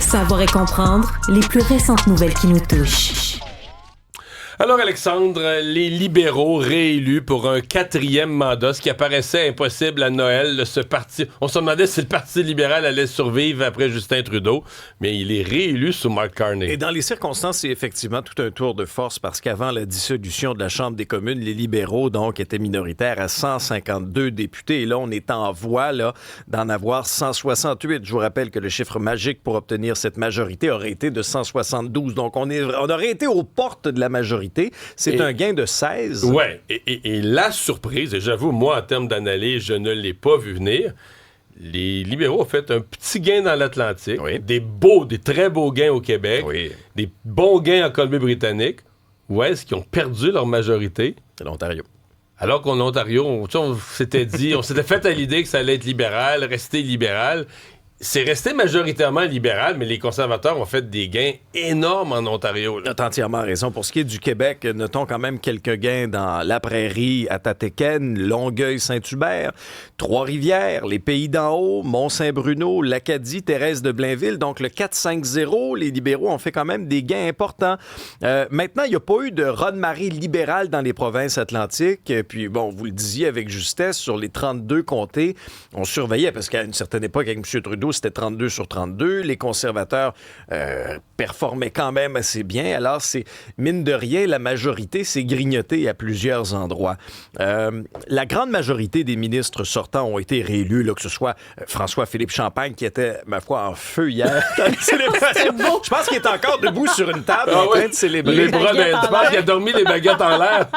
Savoir et comprendre les plus récentes nouvelles qui nous touchent. Alors, Alexandre, les libéraux réélus pour un 4e mandat, ce qui apparaissait impossible à Noël, ce parti... On se demandait si le Parti libéral allait survivre après Justin Trudeau, mais il est réélu sous Mark Carney. Et dans les circonstances, c'est effectivement tout un tour de force parce qu'avant la dissolution de la Chambre des communes, les libéraux, donc, étaient minoritaires à 152 députés. Et là, on est en voie d'en avoir 168. Je vous rappelle que le chiffre magique pour obtenir cette majorité aurait été de 172. Donc, on aurait été aux portes de la majorité. C'est un gain de 16. Oui, et la surprise, et j'avoue, moi, en termes d'analyse, je ne l'ai pas vu venir. Les libéraux ont fait un petit gain dans l'Atlantique, des très beaux gains au Québec, des bons gains en Colombie-Britannique. Où est-ce qu'ils ont perdu leur majorité? C'est l'Ontario. Alors qu'en Ontario, on s'était dit, on s'était fait à l'idée que ça allait être libéral, rester libéral. C'est resté majoritairement libéral, mais les conservateurs ont fait des gains énormes en Ontario. Tu as entièrement raison. Pour ce qui est du Québec, notons quand même quelques gains dans la Prairie, Atatéken, Longueuil, Saint-Hubert, Trois-Rivières, les Pays d'en haut, Mont-Saint-Bruno, l'Acadie, Thérèse de Blainville. Donc le 4-5-0, les libéraux ont fait quand même des gains importants. Maintenant, il n'y a pas eu de raz-de-marée libéral dans les provinces atlantiques. Puis bon, vous le disiez avec justesse, sur les 32 comtés, on surveillait, parce qu'à une certaine époque, avec M. Trudeau, c'était 32 sur 32. Les conservateurs performaient quand même assez bien. Alors, c'est, mine de rien, la majorité s'est grignotée à plusieurs endroits. La grande majorité des ministres sortants ont été réélus, là, que ce soit François-Philippe Champagne, qui était, ma foi, en feu hier dans les célébrations. Je pense qu'il est encore debout sur une table en train de célébrer. Les bras je pense qu'il a dormi les baguettes en l'air.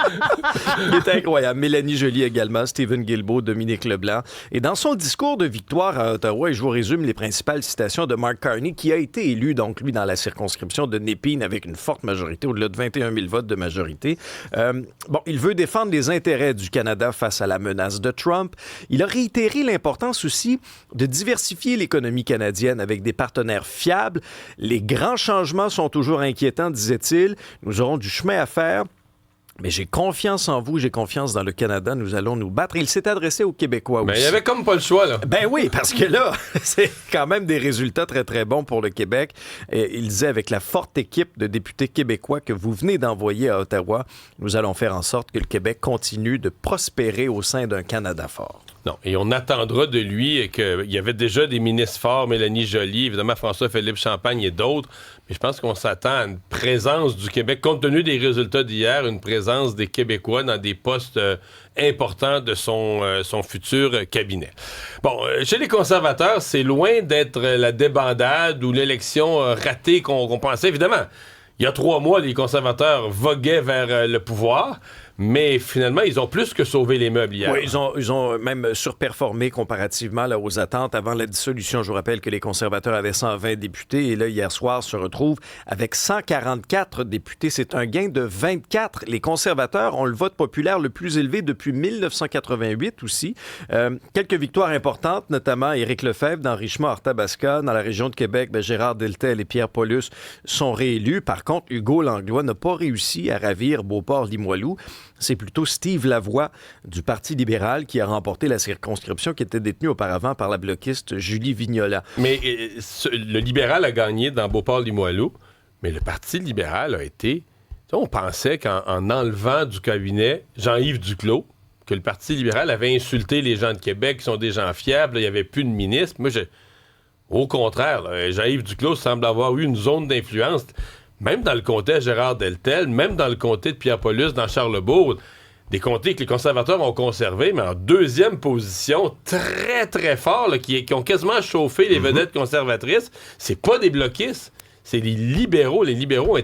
Il est incroyable. Mélanie Joly également, Stephen Guilbeault, Dominique Leblanc. Et dans son discours de victoire à Ottawa, et je vous résume les principales citations de Mark Carney, qui a été élu, donc, lui, dans la circonscription de Népine avec une forte majorité, au-delà de 21 000 votes de majorité. Il veut défendre les intérêts du Canada face à la menace de Trump. Il a réitéré l'importance aussi de diversifier l'économie canadienne avec des partenaires fiables. Les grands changements sont toujours inquiétants, disait-il. Nous aurons du chemin à faire. Mais j'ai confiance en vous, j'ai confiance dans le Canada, nous allons nous battre. Et il s'est adressé aux Québécois aussi. Mais il y avait comme pas le choix, là. Ben oui, parce que là, c'est quand même des résultats très, très bons pour le Québec. Et il disait, avec la forte équipe de députés québécois que vous venez d'envoyer à Ottawa, nous allons faire en sorte que le Québec continue de prospérer au sein d'un Canada fort. Non, et on attendra de lui qu'il y avait déjà des ministres forts, Mélanie Joly, évidemment François-Philippe Champagne et d'autres, mais je pense qu'on s'attend à une présence du Québec, compte tenu des résultats d'hier, une présence des Québécois dans des postes importants de son futur cabinet. Bon, chez les conservateurs, c'est loin d'être la débandade ou l'élection ratée qu'on pensait. Évidemment, il y a 3 mois, les conservateurs voguaient vers le pouvoir, mais finalement, ils ont plus que sauvé les meubles hier. Oui, ils ont même surperformé comparativement là, aux attentes. Avant la dissolution, je vous rappelle que les conservateurs avaient 120 députés et là, hier soir, se retrouvent avec 144 députés. C'est un gain de 24. Les conservateurs ont le vote populaire le plus élevé depuis 1988 aussi. Quelques victoires importantes, notamment Éric Lefebvre dans Richemont-Arthabasca. Dans la région de Québec, Gérard Deltel et Pierre Paulus sont réélus. Par contre, Hugo Langlois n'a pas réussi à ravir Beauport-Limoilou. C'est plutôt Steve Lavoie du Parti libéral qui a remporté la circonscription qui était détenue auparavant par la bloquiste Julie Vignola. Mais le libéral a gagné dans Beauport-Limoilou, mais le Parti libéral a été... On pensait qu'en enlevant du cabinet Jean-Yves Duclos, que le Parti libéral avait insulté les gens de Québec, qui sont des gens fiables, il n'y avait plus de ministre. Moi, au contraire, là, Jean-Yves Duclos semble avoir eu une zone d'influence... Même dans le comté de Gérard Deltel, même dans le comté de Pierre Paulus, dans Charlesbourg, des comtés que les conservateurs ont conservés, mais en 2e position, très, très fort, là, qui ont quasiment chauffé les vedettes conservatrices. C'est pas des bloquistes, c'est les libéraux. Les libéraux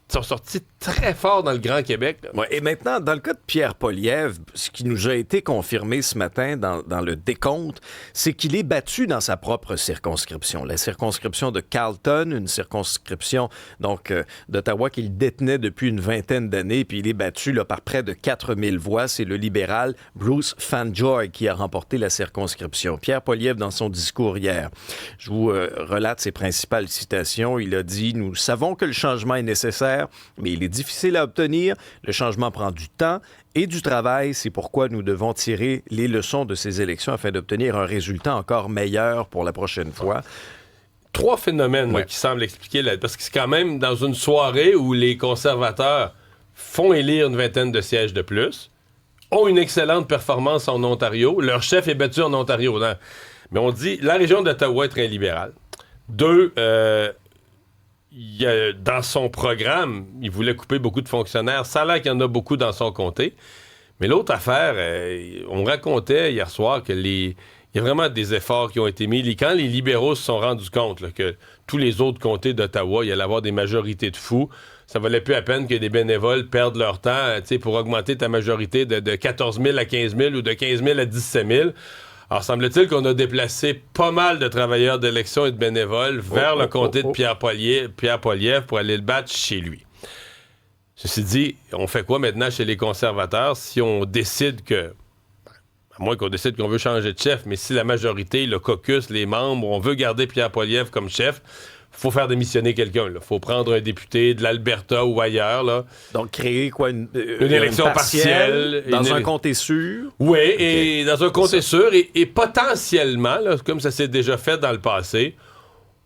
sont sortis très fort dans le Grand Québec. Ouais, et maintenant, dans le cas de Pierre Poilievre, ce qui nous a été confirmé ce matin dans le décompte, c'est qu'il est battu dans sa propre circonscription. La circonscription de Carleton, une circonscription donc d'Ottawa qu'il détenait depuis une vingtaine d'années, puis il est battu là, par près de 4000 voix. C'est le libéral Bruce Fanjoy qui a remporté la circonscription. Pierre Poilievre, dans son discours hier, je vous relate ses principales citations. Il a dit « Nous savons que le changement est nécessaire, mais il est difficile à obtenir. Le changement prend du temps et du travail. C'est pourquoi nous devons tirer les leçons de ces élections afin d'obtenir un résultat encore meilleur pour la prochaine fois. » 3 phénomènes là, qui semblent expliquer... Parce que c'est quand même dans une soirée où les conservateurs font élire une vingtaine de sièges de plus, ont une excellente performance en Ontario. Leur chef est battu en Ontario. Non? Mais on dit, la région d'Ottawa est très libérale. 2, dans son programme, il voulait couper beaucoup de fonctionnaires. Ça a l'air qu'il y en a beaucoup dans son comté. Mais l'autre affaire, on racontait hier soir que il y a vraiment des efforts qui ont été mis. Quand les libéraux se sont rendus compte là, que tous les autres comtés d'Ottawa, il y allait avoir des majorités de fous, ça valait plus la peine que des bénévoles perdent leur temps pour augmenter ta majorité de 14 000 à 15 000 ou de 15 000 à 17 000. Alors, semble-t-il qu'on a déplacé pas mal de travailleurs d'élection et de bénévoles vers le comté de Pierre Poilievre pour aller le battre chez lui. Ceci dit, on fait quoi maintenant chez les conservateurs si on décide que... À moins qu'on décide qu'on veut changer de chef, mais si la majorité, le caucus, les membres, on veut garder Pierre Poilievre comme chef, faut faire démissionner quelqu'un. Il faut prendre un député de l'Alberta ou ailleurs. Là. Donc, créer quoi? Une élection partielle. Dans un comté sûr? Oui, et dans un comté sûr. Et potentiellement, là, comme ça s'est déjà fait dans le passé,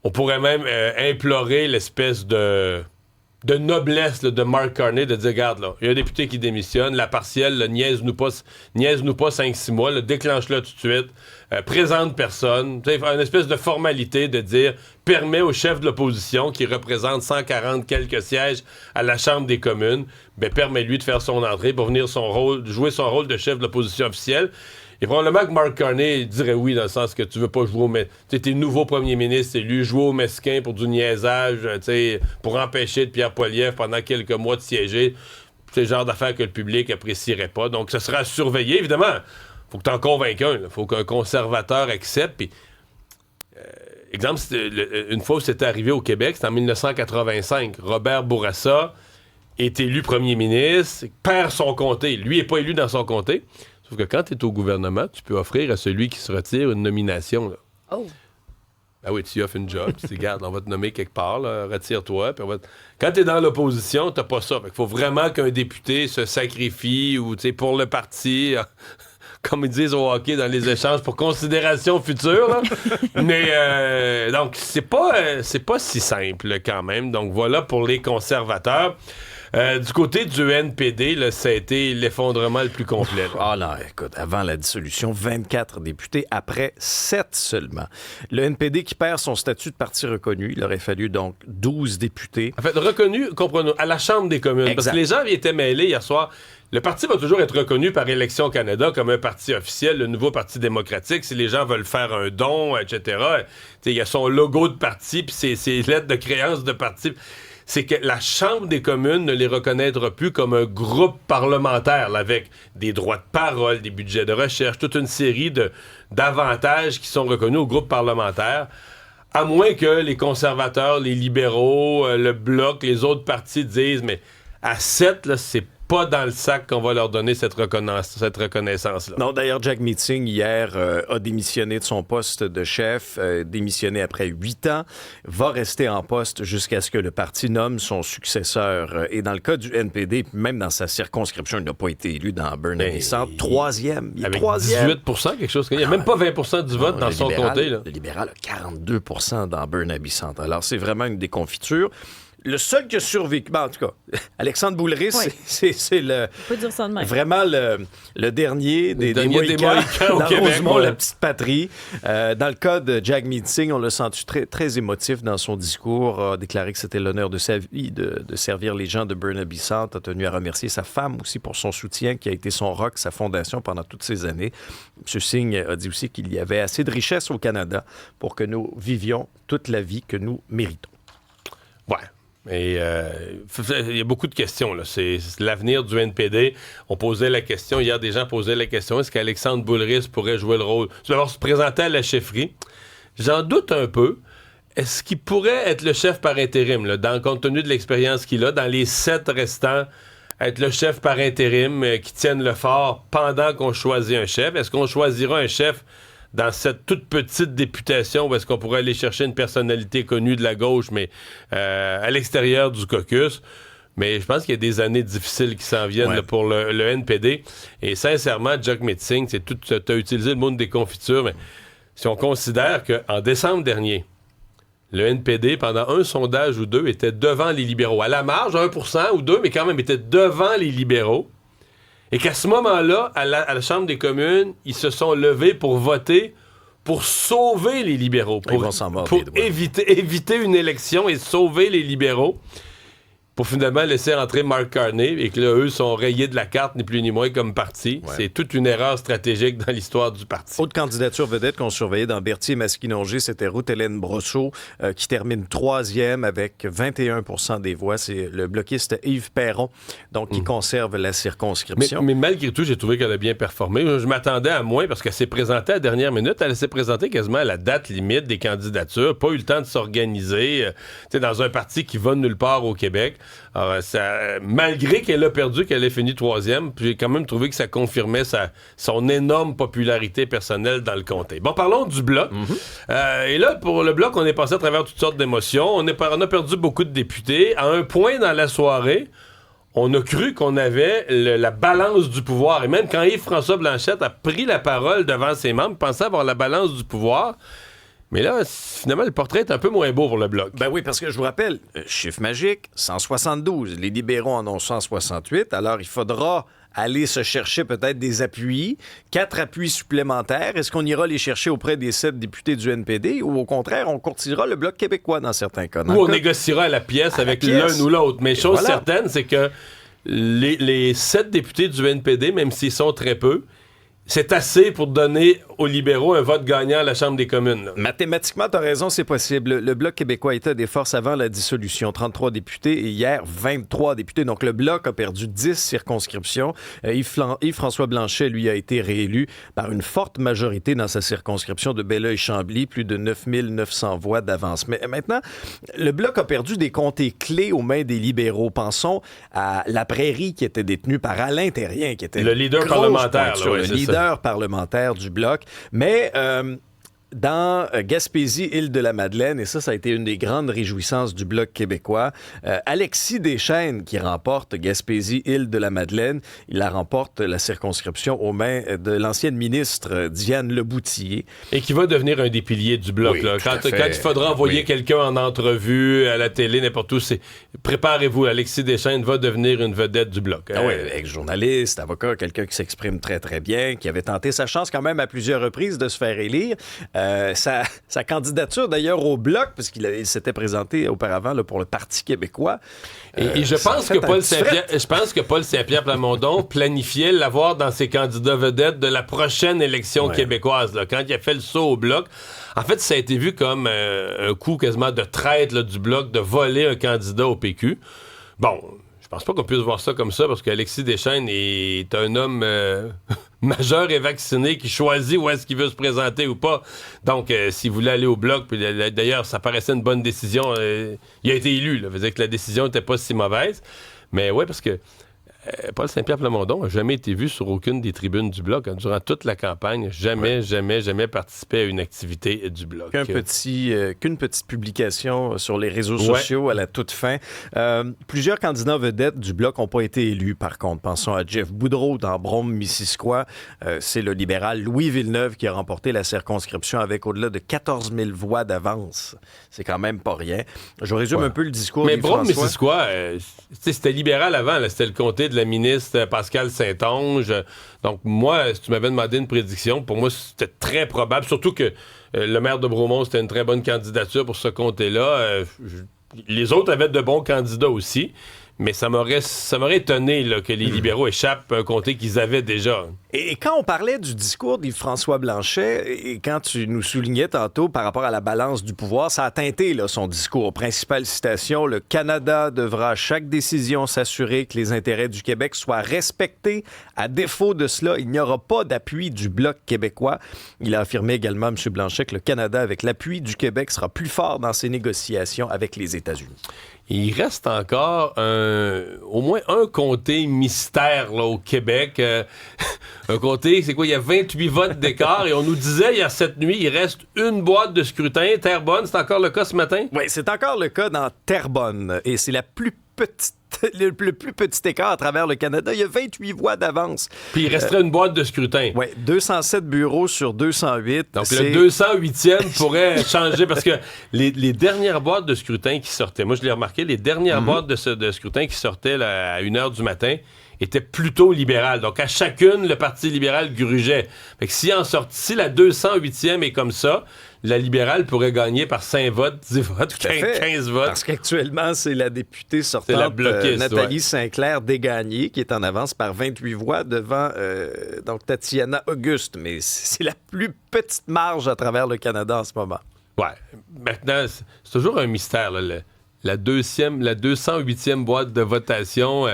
on pourrait même implorer l'espèce de noblesse là, de Mark Carney de dire, regarde, là, il y a un député qui démissionne, la partielle, là, niaise-nous pas 5-6 mois, là, déclenche-la tout de suite, présente personne, une espèce de formalité de dire, permet au chef de l'opposition, qui représente 140 quelques sièges à la Chambre des communes, permet-lui de faire son entrée pour venir jouer son rôle de chef de l'opposition officielle. Et probablement que Mark Carney dirait oui, dans le sens que tu veux pas jouer t'es nouveau premier ministre, c'est lui jouer au mesquin pour du niaisage, pour empêcher de Pierre Poilievre pendant quelques mois de siéger. C'est le genre d'affaires que le public apprécierait pas. Donc, ça sera à surveiller, évidemment. Faut que t'en convainques un. Faut qu'un conservateur accepte. Puis, exemple, une fois où c'était arrivé au Québec, c'était en 1985. Robert Bourassa est élu premier ministre, perd son comté. Lui n'est pas élu dans son comté. Sauf que quand tu es au gouvernement, tu peux offrir à celui qui se retire une nomination. Là. Oh! Ben oui, tu offres une job, tu dis, regarde, on va te nommer quelque part, là, retire-toi. Puis quand tu es dans l'opposition, t'as pas ça. Il faut vraiment qu'un député se sacrifie ou pour le parti, comme ils disent au hockey dans les échanges, pour considération future. Là. Mais donc, c'est pas si simple quand même. Donc voilà pour les conservateurs. Du côté du NPD, là, ça a été l'effondrement le plus complet. Ah non, écoute, avant la dissolution, 24 députés, après 7 seulement. Le NPD qui perd son statut de parti reconnu, il aurait fallu donc 12 députés. En fait, reconnu, comprenons, à la Chambre des communes. Exact. Parce que les gens y étaient mêlés hier soir. Le parti va toujours être reconnu par Élections Canada comme un parti officiel, le nouveau parti démocratique. Si les gens veulent faire un don, etc., il y a son logo de parti, puis ses lettres de créance de parti. C'est que la Chambre des communes ne les reconnaîtra plus comme un groupe parlementaire, là, avec des droits de parole, des budgets de recherche, toute une série d'avantages qui sont reconnus au groupe parlementaire, à moins que les conservateurs, les libéraux, le Bloc, les autres partis disent, mais à 7, là, c'est pas dans le sac qu'on va leur donner cette reconnaissance-là. Non, d'ailleurs, Jack Meeting, hier, a démissionné de son poste de chef, démissionné après 8 ans, va rester en poste jusqu'à ce que le parti nomme son successeur. Et dans le cas du NPD, même dans sa circonscription, il n'a pas été élu dans Burnaby Centre. Troisième. Avec troisième. 18 quelque chose. Il n'y a même pas 20 du vote dans son comté. Là. Le libéral a 42 dans Burnaby Centre. Alors, c'est vraiment une déconfiture. Le seul qui a survécu, en tout cas, Alexandre Boulris, c'est le, vraiment le dernier des Mohicans dans Rosemont, la petite patrie. Dans le cas de Jack Meeting, on l'a senti très, très émotif dans son discours, a déclaré que c'était l'honneur de sa vie de servir les gens de Burnaby Centre, a tenu à remercier sa femme aussi pour son soutien, qui a été son rock, sa fondation pendant toutes ces années. M. Singh a dit aussi qu'il y avait assez de richesse au Canada pour que nous vivions toute la vie que nous méritons. Ouais. Mais il y a beaucoup de questions. Là. C'est l'avenir du NPD. On posait la question, hier, des gens posaient la question, est-ce qu'Alexandre Boulris pourrait jouer le rôle? D'abord, se présenter à la chefferie. J'en doute un peu. Est-ce qu'il pourrait être le chef par intérim, là, compte tenu de l'expérience qu'il a, dans les 7 restants, être le chef par intérim qui tienne le fort pendant qu'on choisit un chef? Est-ce qu'on choisira un chef dans cette toute petite députation où est-ce qu'on pourrait aller chercher une personnalité connue de la gauche, mais à l'extérieur du caucus? Mais je pense qu'il y a des années difficiles qui s'en viennent là, pour le NPD. Et sincèrement, Jack Meeting, tu as utilisé le mot de déconfiture, mais si on considère qu'en décembre dernier, le NPD, pendant un sondage ou deux, était devant les libéraux. À la marge, 1% ou 2%, mais quand même était devant les libéraux. Et qu'à ce moment-là, à la Chambre des communes, ils se sont levés pour voter pour sauver les libéraux, pour éviter une élection et sauver les libéraux, pour finalement laisser entrer Mark Carney, et que là, eux sont rayés de la carte, ni plus ni moins, comme parti. Ouais. C'est toute une erreur stratégique dans l'histoire du parti. Autre candidature vedette qu'on surveillait dans Berthier-Masquinongé, c'était Ruth-Hélène Brosseau, qui termine 3e avec 21% des voix. C'est le bloquiste Yves Perron, donc qui conserve la circonscription. Mais malgré tout, j'ai trouvé qu'elle a bien performé. Je m'attendais à moins, parce qu'elle s'est présentée à la dernière minute. Elle s'est présentée quasiment à la date limite des candidatures. Pas eu le temps de s'organiser dans un parti qui va nulle part au Québec. Alors, malgré qu'elle a perdu, qu'elle ait fini 3e, j'ai quand même trouvé que ça confirmait son énorme popularité personnelle dans le comté. Bon, parlons du Bloc. Et là, pour le Bloc, on est passé à travers toutes sortes d'émotions. On a perdu beaucoup de députés. À un point dans la soirée, on a cru qu'on avait la balance du pouvoir. Et même quand Yves-François Blanchet a pris la parole devant ses membres, il pensait avoir la balance du pouvoir. Mais là, finalement, le portrait est un peu moins beau pour le Bloc. Ben oui, parce que je vous rappelle, chiffre magique, 172. Les libéraux en ont 168. Alors, il faudra aller se chercher peut-être des appuis, 4 appuis supplémentaires. Est-ce qu'on ira les chercher auprès des 7 députés du NPD ou au contraire, on courtisera le Bloc québécois dans certains cas? Ou on négociera à la pièce avec l'un ou l'autre. Mais chose certaine, c'est que les 7 députés du NPD, même s'ils sont très peu, c'est assez pour donner aux libéraux un vote gagnant à la Chambre des communes. Là. Mathématiquement, tu as raison, c'est possible. Le Bloc québécois était des forces avant la dissolution. 33 députés et hier, 23 députés. Donc, le Bloc a perdu 10 circonscriptions. Yves-François Blanchet, lui, a été réélu par une forte majorité dans sa circonscription de Belleuil-Chambly, plus de 9900 voix d'avance. Mais maintenant, le Bloc a perdu des comtés clés aux mains des libéraux. Pensons à la Prairie qui était détenue par Alain Terrien, qui était le leader parlementaire. Leader parlementaire du Bloc. Mais dans Gaspésie, Île-de-la-Madeleine, et ça a été une des grandes réjouissances du Bloc québécois, Alexis Deschênes qui remporte Gaspésie, Île-de-la-Madeleine, il la remporte la circonscription aux mains de l'ancienne ministre Diane Leboutillier. Et qui va devenir un des piliers du Bloc. Oui, là. Quand il faudra envoyer quelqu'un en entrevue, à la télé, n'importe où, préparez-vous, Alexis Deschênes va devenir une vedette du Bloc. Ah oui, ex-journaliste, avocat, quelqu'un qui s'exprime très, très bien, qui avait tenté sa chance quand même à plusieurs reprises de se faire élire. Sa candidature d'ailleurs au Bloc, parce qu'il s'était présenté auparavant là, pour le Parti québécois. Et je pense que Paul Saint-Pierre Plamondon planifiait l'avoir dans ses candidats vedettes de la prochaine élection québécoise. Là, quand il a fait le saut au Bloc, en fait, ça a été vu comme un coup quasiment de traite là, du Bloc de voler un candidat au PQ. Bon, je pense pas qu'on puisse voir ça comme ça parce qu'Alexis Deschênes est un homme majeur et vacciné qui choisit où est-ce qu'il veut se présenter ou pas. Donc, s'il voulait aller au Bloc, puis d'ailleurs, ça paraissait une bonne décision, il a été élu. Ça veut dire que la décision n'était pas si mauvaise. Mais ouais, parce que Paul Saint-Pierre Plamondon n'a jamais été vu sur aucune des tribunes du Bloc. Hein. Durant toute la campagne, jamais participé à une activité du Bloc. Qu'une petite publication sur les réseaux sociaux à la toute fin. Plusieurs candidats vedettes du Bloc n'ont pas été élus, par contre. Pensons à Jeff Boudreau dans Brome-Missisquoi. C'est le libéral Louis Villeneuve qui a remporté la circonscription avec au-delà de 14 000 voix d'avance. C'est quand même pas rien. Je résume un peu le discours mais d'Yves-François. Mais Brome-Missisquoi, c'était libéral avant. Là, c'était le comté de la ministre Pascale Saint-Onge. Donc, moi, si tu m'avais demandé une prédiction, pour moi, c'était très probable. Surtout que le maire de Bromont, c'était une très bonne candidature pour ce comté-là. Les autres avaient de bons candidats aussi. Mais ça m'aurait étonné là, que les libéraux échappent à un comté qu'ils avaient déjà. Et quand on parlait du discours d'Yves-François Blanchet, et quand tu nous soulignais tantôt par rapport à la balance du pouvoir, ça a teinté là, son discours. Principale citation, le Canada devra à chaque décision s'assurer que les intérêts du Québec soient respectés. À défaut de cela, il n'y aura pas d'appui du Bloc québécois. Il a affirmé également, M. Blanchet, que le Canada, avec l'appui du Québec, sera plus fort dans ses négociations avec les États-Unis. Il reste encore au moins un comté mystère là, au Québec. Un comté, c'est quoi? Il y a 28 votes d'écart et on nous disait hier cette nuit, il reste une boîte de scrutin. Terrebonne, c'est encore le cas ce matin? Oui, c'est encore le cas dans Terrebonne et c'est la plus petite le plus petit écart à travers le Canada. Il y a 28 voix d'avance. Puis il resterait une boîte de scrutin. Oui, 207 bureaux sur 208. Donc le 208e pourrait changer parce que les dernières boîtes de scrutin qui sortaient, moi je l'ai remarqué, les dernières boîtes de scrutin qui sortaient là, à 1h du matin étaient plutôt libérales. Donc à chacune, le Parti libéral grugeait. Fait que si la 208e est comme ça, la libérale pourrait gagner par 5 votes, 10 votes, 15 votes. Parce qu'actuellement, c'est la députée sortante, la bloquiste, Nathalie Sinclair-Desgagnés, qui est en avance par 28 voix devant donc Tatiana Auguste. Mais c'est la plus petite marge à travers le Canada en ce moment. Ouais. Maintenant, c'est toujours un mystère. Là, la 208e boîte de votation,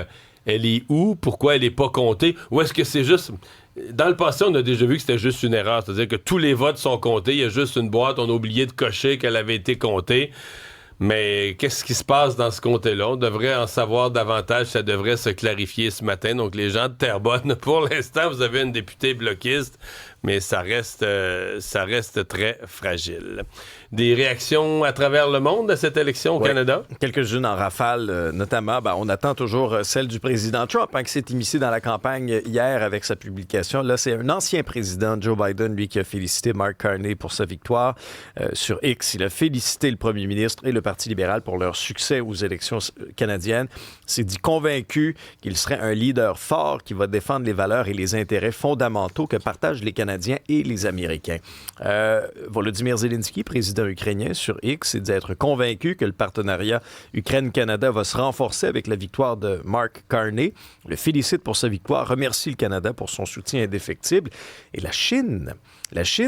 elle est où? Pourquoi elle n'est pas comptée? Ou est-ce que c'est juste... Dans le passé, on a déjà vu que c'était juste une erreur. C'est-à-dire que tous les votes sont comptés. Il y a juste une boîte. On a oublié de cocher qu'elle avait été comptée. Mais qu'est-ce qui se passe dans ce comté-là? On devrait en savoir davantage. Ça devrait se clarifier ce matin. Donc, les gens de Terrebonne, pour l'instant, vous avez une députée bloquiste, mais ça reste très fragile. Des réactions à travers le monde à cette élection au Canada? Quelques-unes en rafale, notamment. On attend toujours celle du président Trump, qui s'est immiscé dans la campagne hier avec sa publication. Là, c'est un ancien président, Joe Biden, lui, qui a félicité Mark Carney pour sa victoire sur X. Il a félicité le premier ministre et le Parti libéral pour leur succès aux élections canadiennes. Il s'est dit convaincu qu'il serait un leader fort qui va défendre les valeurs et les intérêts fondamentaux que partagent les Canadiens et les Américains. Volodymyr Zelensky, président ukrainien, sur X, s'est dit être convaincu que le partenariat Ukraine-Canada va se renforcer avec la victoire de Mark Carney. Il le félicite pour sa victoire, remercie le Canada pour son soutien indéfectible. Et la Chine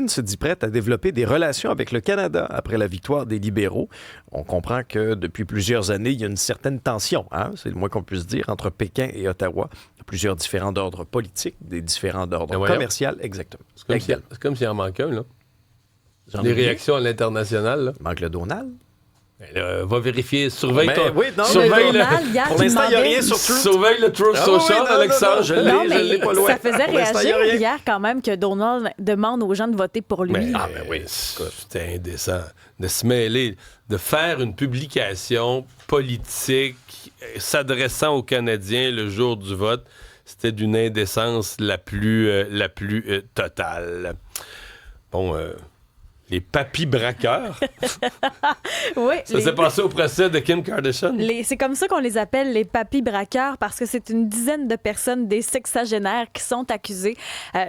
se dit prête à développer des relations avec le Canada après la victoire des libéraux. On comprend que depuis plusieurs années, il y a une certaine tension, c'est le moins qu'on puisse dire, entre Pékin et Ottawa. Il y a plusieurs différents d'ordre politique, des différents d'ordre commercial, exactement. C'est comme s'il en manque un, là. Les réactions à l'international, là. Il manque le Donald. Va vérifier, surveille pour l'instant, il n'y a rien sur Truth. Surveille le Truth Social, Alexandre. Je l'ai pas loin. Ça faisait réagir hier quand même que Donald demande aux gens de voter pour lui. Oui, c'était indécent de se mêler, de faire une publication politique s'adressant aux Canadiens le jour du vote. C'était d'une indécence la plus totale. Bon, les papis braqueurs. Oui. Ça s'est passé au procès de Kim Kardashian. C'est comme ça qu'on les appelle, les papis braqueurs, parce que c'est une dizaine de personnes, des sexagénaires, qui sont accusés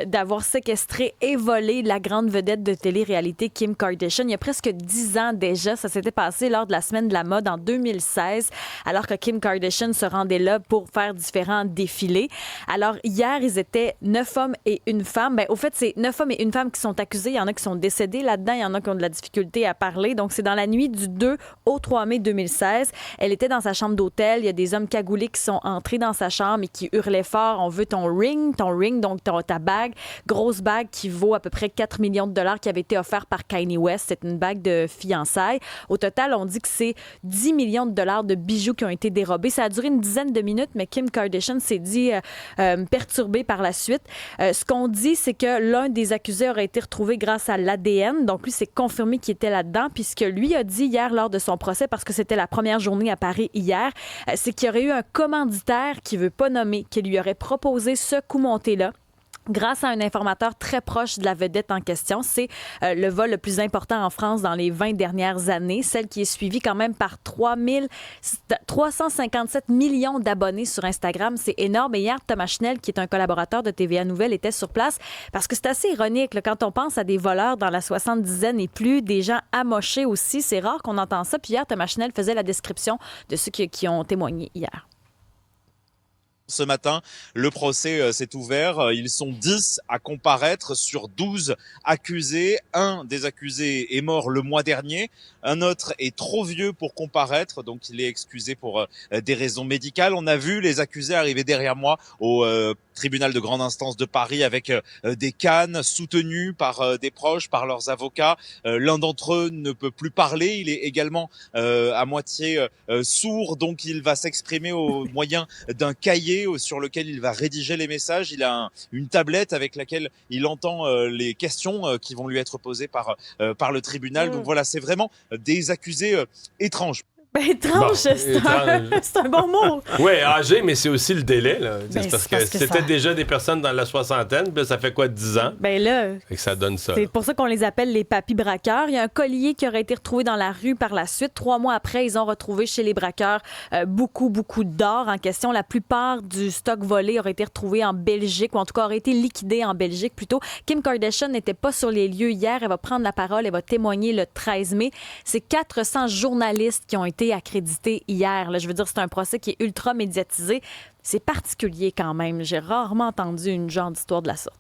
d'avoir séquestré et volé la grande vedette de télé-réalité Kim Kardashian. Il y a presque 10 ans déjà. Ça s'était passé lors de la Semaine de la mode en 2016, alors que Kim Kardashian se rendait là pour faire différents défilés. Alors, hier, ils étaient 9 hommes et une femme. Au fait, c'est 9 hommes et une femme qui sont accusés. Il y en a qui sont décédés là-dedans. Il y en a qui ont de la difficulté à parler. Donc, c'est dans la nuit du 2 au 3 mai 2016. Elle était dans sa chambre d'hôtel. Il y a des hommes cagoulés qui sont entrés dans sa chambre et qui hurlaient fort: on veut ton ring, donc ta bague, grosse bague qui vaut à peu près 4 millions de dollars qui avait été offerte par Kanye West. C'est une bague de fiançailles. Au total, on dit que c'est 10 millions de dollars de bijoux qui ont été dérobés. Ça a duré une dizaine de minutes, mais Kim Kardashian s'est dit perturbée par la suite. Ce qu'on dit, c'est que l'un des accusés aurait été retrouvé grâce à l'ADN. Donc, lui, c'est confirmé qu'il était là-dedans. Puis ce que lui a dit hier lors de son procès, parce que c'était la première journée à Paris hier, c'est qu'il y aurait eu un commanditaire qui ne veut pas nommer, qui lui aurait proposé ce coup monté-là. Grâce à un informateur très proche de la vedette en question. C'est le vol le plus important en France dans les 20 dernières années, celle qui est suivie quand même par 357 millions d'abonnés sur Instagram. C'est énorme. Et hier, Thomas Schnell, qui est un collaborateur de TVA Nouvelle, était sur place parce que c'est assez ironique. Là, quand on pense à des voleurs dans la 70aine et plus, des gens amochés aussi, c'est rare qu'on entend ça. Puis hier, Thomas Schnell faisait la description de ceux qui ont témoigné hier. Ce matin, le procès s'est ouvert. Ils sont 10 à comparaître sur 12 accusés. Un des accusés est mort le mois dernier. Un autre est trop vieux pour comparaître, donc il est excusé pour des raisons médicales. On a vu les accusés arriver derrière moi au tribunal de grande instance de Paris avec des cannes soutenues par des proches, par leurs avocats. L'un d'entre eux ne peut plus parler. Il est également à moitié sourd, donc il va s'exprimer au moyen d'un cahier sur lequel il va rédiger les messages. Il a une tablette avec laquelle il entend les questions qui vont lui être posées par le tribunal. Donc voilà, c'est vraiment des accusés étranges. Ben, étrange, c'est un bon mot. Oui, âgé, mais c'est aussi le délai. Là. Ben, c'est parce que c'était ça... déjà des personnes dans la soixantaine, puis là, ça fait quoi, 10 ans? Ben là, fait que ça donne ça. C'est pour ça qu'on les appelle les papis braqueurs. Il y a un collier qui aurait été retrouvé dans la rue par la suite. 3 mois après, ils ont retrouvé chez les braqueurs beaucoup d'or en question. La plupart du stock volé aurait été retrouvé en Belgique, ou en tout cas aurait été liquidé en Belgique plutôt. Kim Kardashian n'était pas sur les lieux hier. Elle va prendre la parole, elle va témoigner le 13 mai. C'est 400 journalistes qui ont été accrédités hier. Là, je veux dire, c'est un procès qui est ultra médiatisé. C'est particulier quand même. J'ai rarement entendu une genre d'histoire de la sorte.